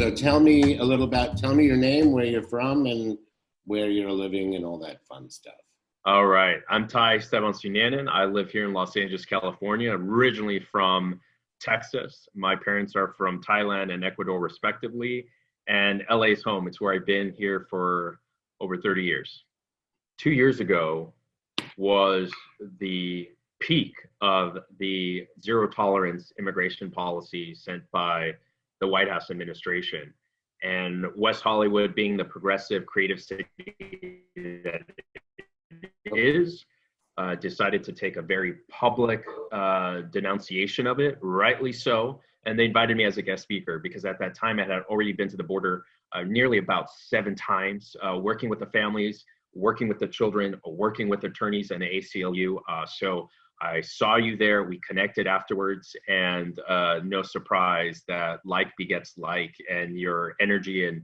So tell me your name, where you're from, and where you're living, and all that fun stuff. All right. I'm Ty Stevenson. I live here in Los Angeles, California, originally from Texas. My parents are from Thailand and Ecuador, respectively. And LA is home. It's where I've been here for over 30 years. 2 years ago was the peak of the zero tolerance immigration policy sent by the White House administration. And West Hollywood, being the progressive creative city that it is, decided to take a very public denunciation of it, rightly so. And they invited me as a guest speaker because at that time I had already been to the border nearly about 7 times, working with the families, working with the children, working with attorneys and the ACLU. So I saw you there, we connected afterwards, and no surprise that like begets like, and your energy and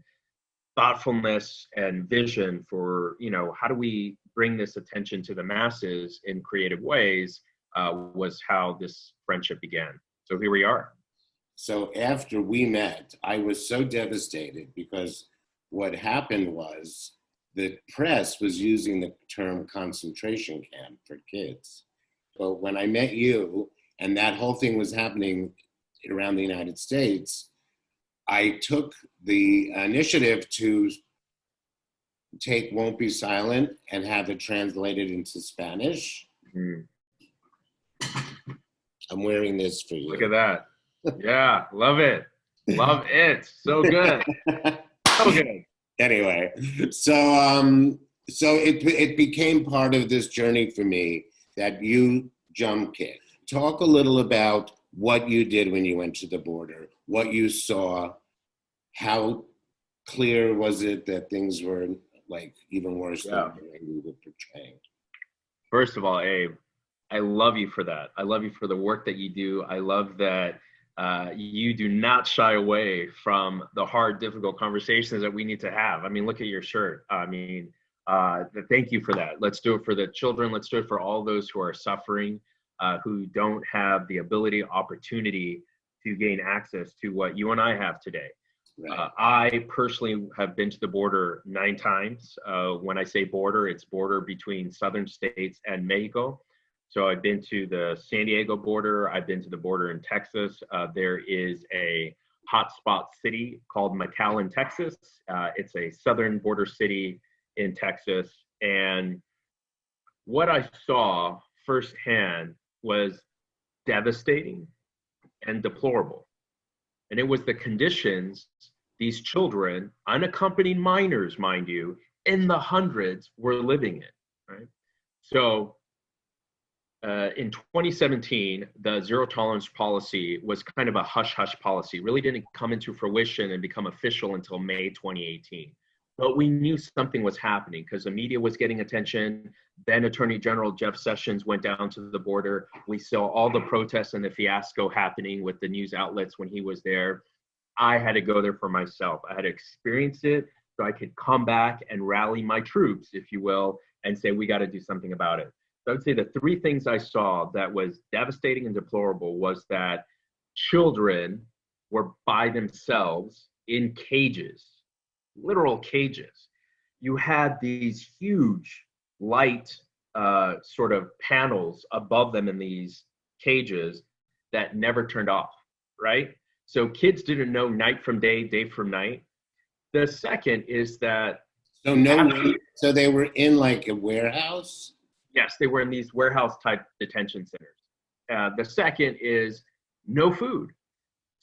thoughtfulness and vision for, how do we bring this attention to the masses in creative ways was how this friendship began. So here we are. So after we met, I was so devastated because what happened was the press was using the term concentration camp for kids. But when I met you and that whole thing was happening around the United States, I took the initiative to take Won't Be Silent and have it translated into Spanish. Mm-hmm. I'm wearing this for you. Look at that. Yeah, love it. Love it. So good. So good. Anyway, so it became part of this journey for me that you jump kick. Talk a little about what you did when you went to the border, what you saw, how clear was it that things were like even worse than you were portraying? First of all, Abe, I love you for that. I love you for the work that you do. I love that you do not shy away from the hard, difficult conversations that we need to have. I mean, look at your shirt. I mean, thank you for that. Let's do it for the children. Let's do it for all those who are suffering, who don't have the ability, opportunity to gain access to what you and I have today. Right. I personally have been to the border 9 times. When I say border, it's border between southern states and Mexico. So I've been to the San Diego border. I've been to the border in Texas. There is a hotspot city called McAllen, Texas. It's a southern border city in Texas. And what I saw firsthand was devastating and deplorable. And it was the conditions these children, unaccompanied minors, mind you, in the hundreds were living in, right? So in 2017, the zero tolerance policy was kind of a hush-hush policy, really didn't come into fruition and become official until May 2018. But we knew something was happening because the media was getting attention. Then Attorney General Jeff Sessions went down to the border. We saw all the protests and the fiasco happening with the news outlets when he was there. I had to go there for myself. I had to experience it so I could come back and rally my troops, if you will, and say, we got to do something about it. So I would say the 3 things I saw that was devastating and deplorable was that children were by themselves in cages, literal cages. You had these huge light sort of panels above them in these cages that never turned off, right? So kids didn't know night from day, day from night. The second is that so they were in like a warehouse? Yes, they were in these warehouse-type detention centers. The second is no food.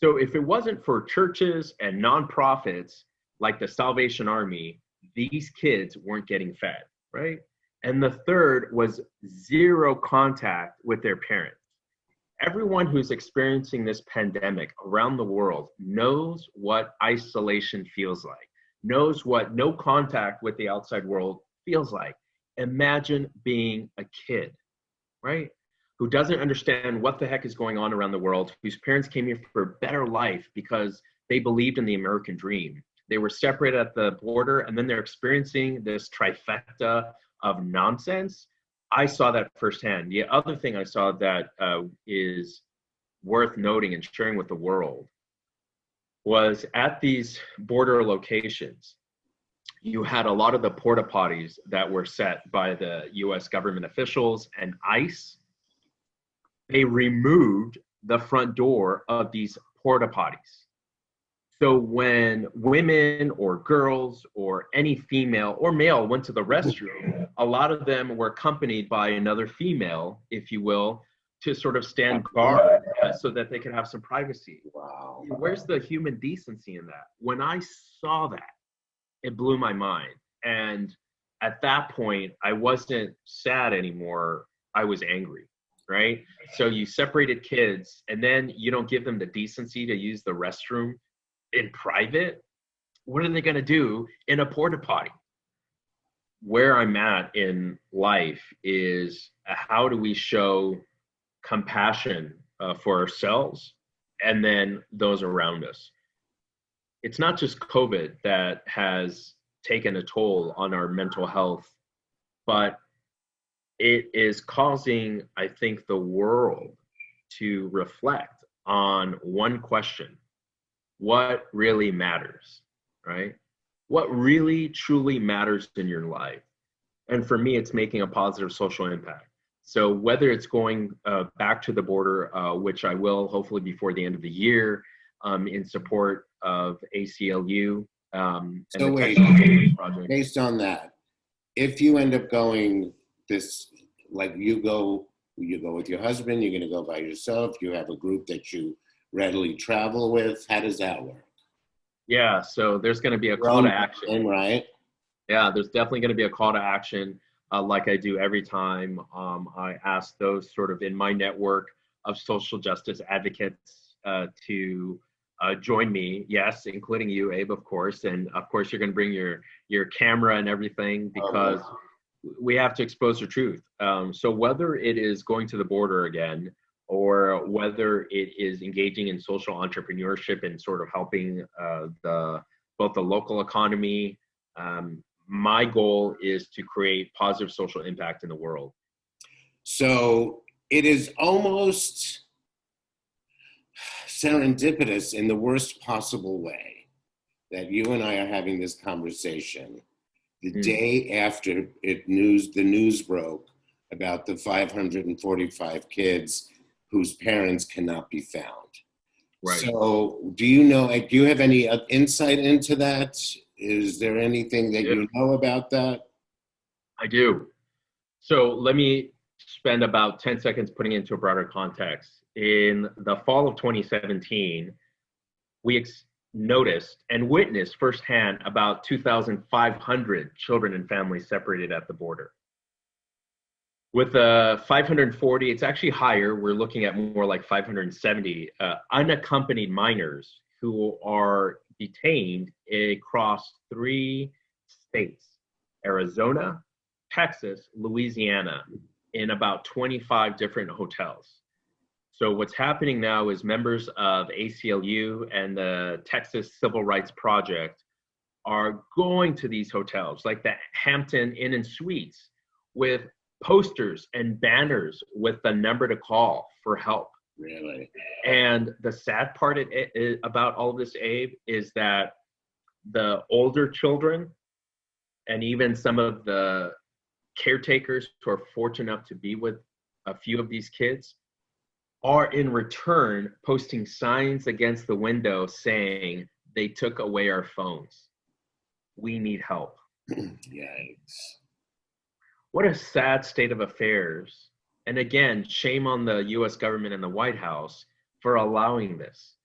So if it wasn't for churches and nonprofits like the Salvation Army, these kids weren't getting fed, right? And the third was zero contact with their parents. Everyone who's experiencing this pandemic around the world knows what isolation feels like, knows what no contact with the outside world feels like. Imagine being a kid, right? Who doesn't understand what the heck is going on around the world, whose parents came here for a better life because they believed in the American dream. They were separated at the border, and then they're experiencing this trifecta of nonsense. I saw that firsthand. The other thing I saw that is worth noting and sharing with the world was at these border locations, you had a lot of the porta potties that were set by the US government officials and ICE. They removed the front door of these porta potties. So when women or girls or any female or male went to the restroom, a lot of them were accompanied by another female, if you will, to sort of stand guard so that they could have some privacy. Wow. Where's the human decency in that? When I saw that, it blew my mind. And at that point, I wasn't sad anymore. I was angry, right? So you separated kids and then you don't give them the decency to use the restroom in private. What are they going to do in a porta potty? Where I'm at in life is how do we show compassion for ourselves and then those around us? It's not just COVID that has taken a toll on our mental health, but it is causing, I think, the world to reflect on one question: what really matters, right? What really truly matters in your life? And for me, it's making a positive social impact. So whether it's going back to the border, which I will hopefully before the end of the year, in support of ACLU and So the wait, Texas project. based on that, if you end up going this, like you go with your husband, you're going to go by yourself, you have a group that you readily travel with, how does that work? Yeah, so there's going to be a call to action. Right? Yeah, there's definitely going to be a call to action, like I do every time I ask those sort of in my network of social justice advocates to join me. Yes, including you, Abe, of course. And of course, you're going to bring your camera and everything because we have to expose the truth. So whether it is going to the border again, or whether it is engaging in social entrepreneurship and sort of helping both the local economy, my goal is to create positive social impact in the world. So it is almost serendipitous in the worst possible way that you and I are having this conversation the day after the news broke about the 545 kids whose parents cannot be found. Right. So do you have any insight into that? Is there anything that you know about that? I do. So let me spend about 10 seconds putting it into a broader context. In the fall of 2017, we noticed and witnessed firsthand about 2,500 children and families separated at the border. With 540, it's actually higher. We're looking at more like 570 unaccompanied minors who are detained across 3 states: Arizona, Texas, Louisiana, in about 25 different hotels. So what's happening now is members of ACLU and the Texas Civil Rights Project are going to these hotels, like the Hampton Inn and Suites, with posters and banners with the number to call for help. Really? And the sad part about all of this, Abe, is that the older children and even some of the caretakers who are fortunate enough to be with a few of these kids are in return posting signs against the window saying, "They took away our phones. We need help." Yikes. What a sad state of affairs. And again, shame on the US government and the White House for allowing this.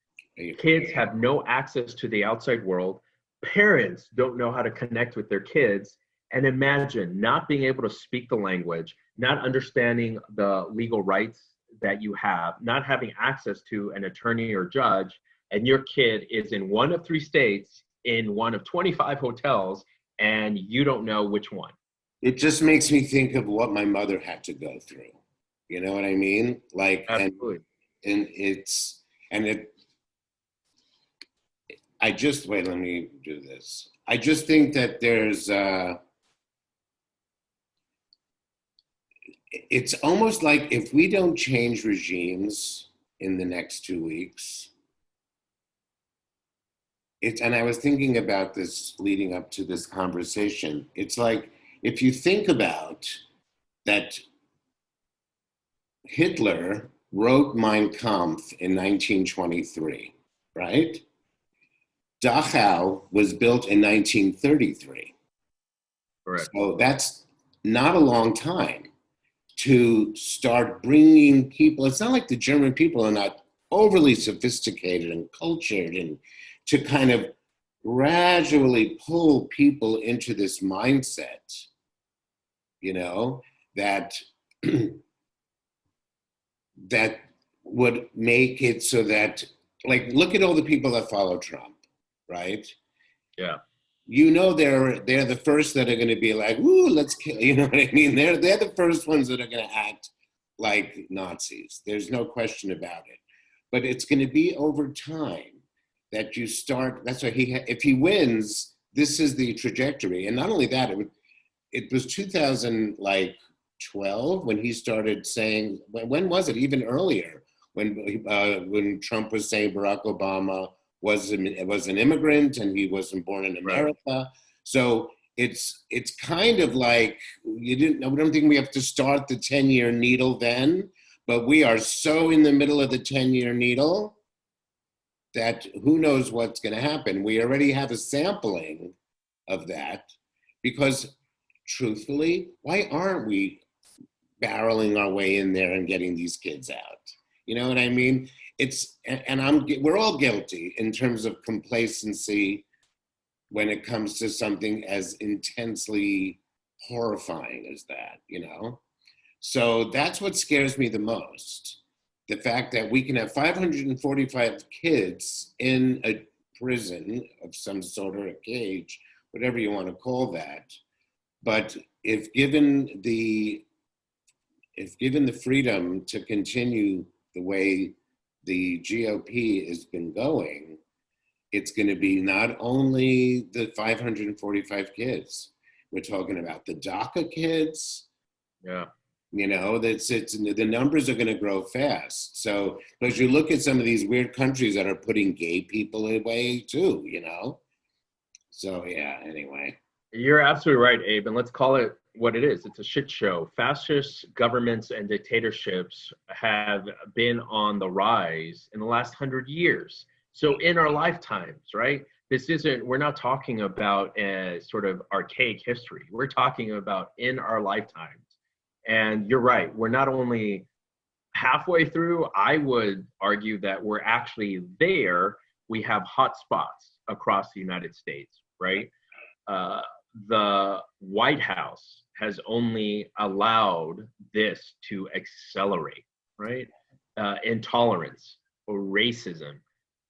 Kids have no access to the outside world. Parents don't know how to connect with their kids. And imagine not being able to speak the language, not understanding the legal rights that you have, not having access to an attorney or judge, and your kid is in one of 3 states, in one of 25 hotels, and you don't know which one. It just makes me think of what my mother had to go through. You know what I mean? Like, absolutely. Let me do this. I just think that there's, it's almost like if we don't change regimes in the next 2 weeks, it's, and I was thinking about this leading up to this conversation. It's like, if you think about that, Hitler wrote Mein Kampf in 1923, right? Dachau was built in 1933. Correct. So that's not a long time to start bringing people. It's not like the German people are not overly sophisticated and cultured, and to kind of gradually pull people into this mindset, you know, that that would make it so that, like, look at all the people that follow Trump, right? Yeah. You know, they're the first that are going to be like, "Ooh, let's kill." You know what I mean? They're the first ones that are going to act like Nazis. There's no question about it. But it's going to be over time that you start. That's why if he wins, this is the trajectory. And not only that, it was 2012 when he started saying. When was it? Even earlier, when Trump was saying Barack Obama was an immigrant and he wasn't born in America. Right. So it's kind of like, I don't think we have to start the 10-year needle then, but we are so in the middle of the 10-year needle that who knows what's going to happen. We already have a sampling of that, because truthfully, why aren't we barreling our way in there and getting these kids out? You know what I mean? We're all guilty in terms of complacency when it comes to something as intensely horrifying as that, you know? So that's what scares me the most. The fact that we can have 545 kids in a prison of some sort, or a cage, whatever you want to call that. But if given the freedom to continue the way the GOP has been going, it's going to be not only the 545 kids. We're talking about the DACA kids. Yeah. You know, the numbers are going to grow fast. So, as you look at some of these weird countries that are putting gay people away too, you know. So yeah. Anyway. You're absolutely right, Abe. And let's call it what it is. It's a shit show. Fascist governments and dictatorships have been on the rise in the last 100 years. So in our lifetimes, right? We're not talking about a sort of archaic history. We're talking about in our lifetimes. And you're right. We're not only halfway through, I would argue that we're actually there. We have hot spots across the United States, right? The White House has only allowed this to accelerate, right? Intolerance or racism,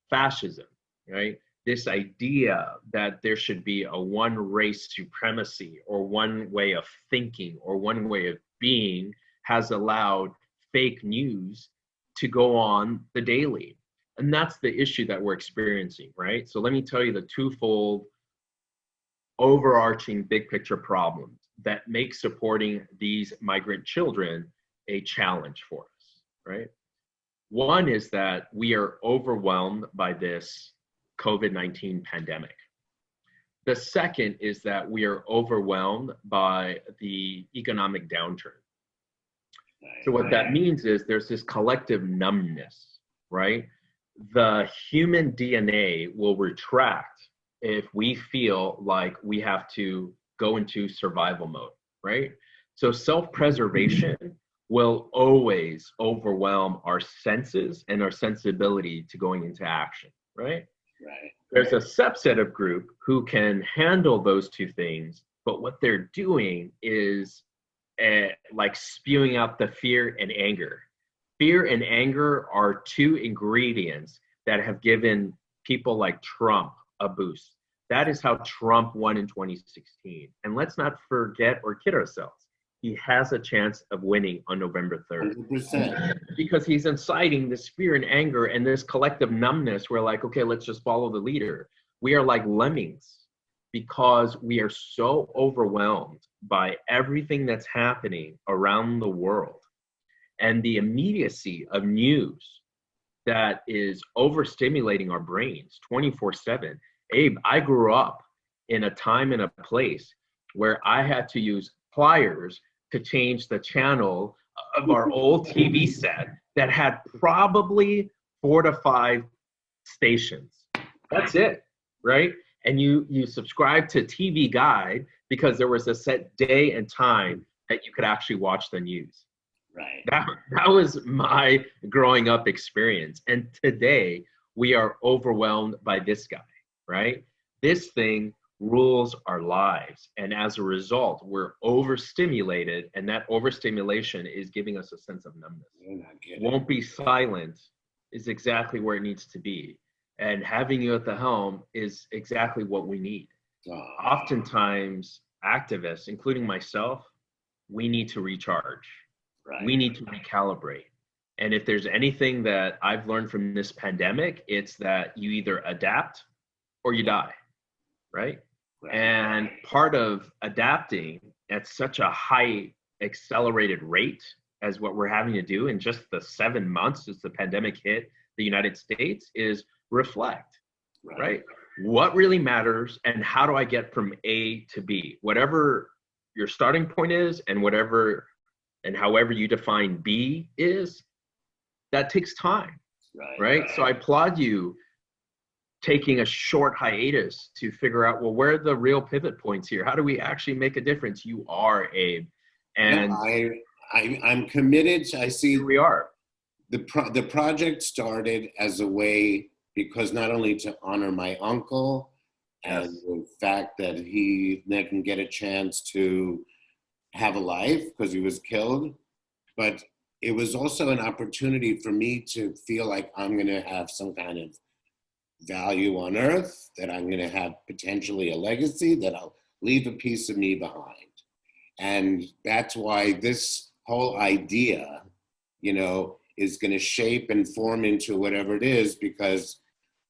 fascism, right? This idea that there should be a one race supremacy or one way of thinking or one way of being has allowed fake news to go on the daily. And that's the issue that we're experiencing, right? So let me tell you the twofold overarching big picture problems that make supporting these migrant children a challenge for us, right? One is that we are overwhelmed by this COVID-19 pandemic. The second is that we are overwhelmed by the economic downturn. So what that means is there's this collective numbness, right? The human DNA will retract if we feel like we have to go into survival mode, right? So self-preservation will always overwhelm our senses and our sensibility to going into action, right? Right. There's a subset of group who can handle those two things, but what they're doing is like spewing out the fear and anger. Fear and anger are two ingredients that have given people like Trump a boost. That is how Trump won in 2016. And let's not forget or kid ourselves. He has a chance of winning on November 3rd. 100%. Because he's inciting this fear and anger and this collective numbness. We're like, okay, let's just follow the leader. We are like lemmings because we are so overwhelmed by everything that's happening around the world and the immediacy of news that is overstimulating our brains 24/7. Abe, I grew up in a time and a place where I had to use pliers to change the channel of our old TV set that had probably 4 to 5 stations. That's it, right? And you subscribe to TV Guide because there was a set day and time that you could actually watch the news. Right. That was my growing up experience. And today we are overwhelmed by this guy, right? This thing rules our lives. And as a result, we're overstimulated, and that overstimulation is giving us a sense of numbness. Won't be silent is exactly where it needs to be. And having you at the helm is exactly what we need. Oftentimes, activists, including myself, we need to recharge. Right. We need to recalibrate. And if there's anything that I've learned from this pandemic, it's that you either adapt or you die, right? And part of adapting at such a high accelerated rate as what we're having to do in just the 7 months since the pandemic hit the United States is reflect, right? What really matters and how do I get from A to B? Whatever your starting point is and whatever and however you define B is, that takes time, right? So I applaud you taking a short hiatus to figure out, well, where are the real pivot points here? How do we actually make a difference? You are, Abe. And I'm committed. I see here we are. The project started as a way, because not only to honor my uncle and the fact that he didn't get a chance to have a life because he was killed, but it was also an opportunity for me to feel like I'm going to have some kind of value on earth, that I'm going to have potentially a legacy, that I'll leave a piece of me behind. And that's why this whole idea, is going to shape and form into whatever it is, because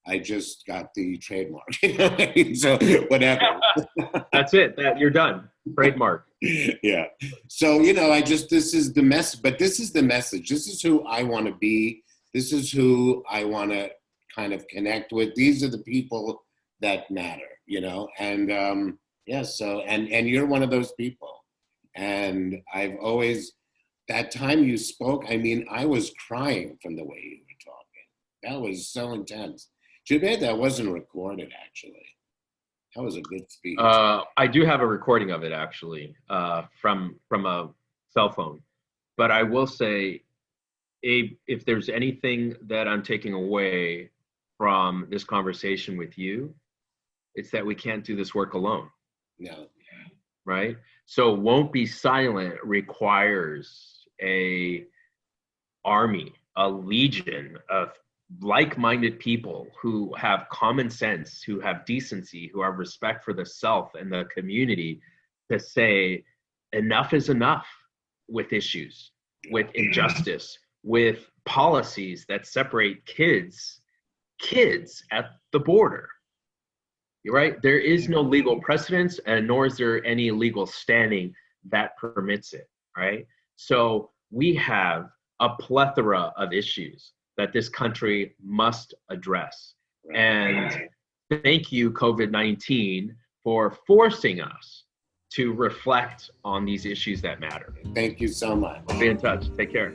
I just got the trademark. So whatever. That's it. You're done. Trademark. Yeah. So, this is the message, but this is the message. This is who I want to be. This is who I want to kind of connect with. These are the people that matter, and so, and you're one of those people. And I've always, that time you spoke, I was crying from the way you were talking. That was so intense. Too bad that wasn't recorded, actually. That was a good speech. I do have a recording of it, actually, from a cell phone. But I will say, Abe, if there's anything that I'm taking away from this conversation with you, it's that we can't do this work alone. No. Right? So won't be silent requires a army, a legion of like-minded people who have common sense, who have decency, who have respect for the self and the community, to say enough is enough with issues, with injustice, with policies that separate kids at the border. You're right. There is no legal precedence, and nor is there any legal standing that permits it, right? So we have a plethora of issues that this country must address. And thank you, COVID-19, for forcing us to reflect on these issues that matter. Thank you so much. Be in touch. Take care.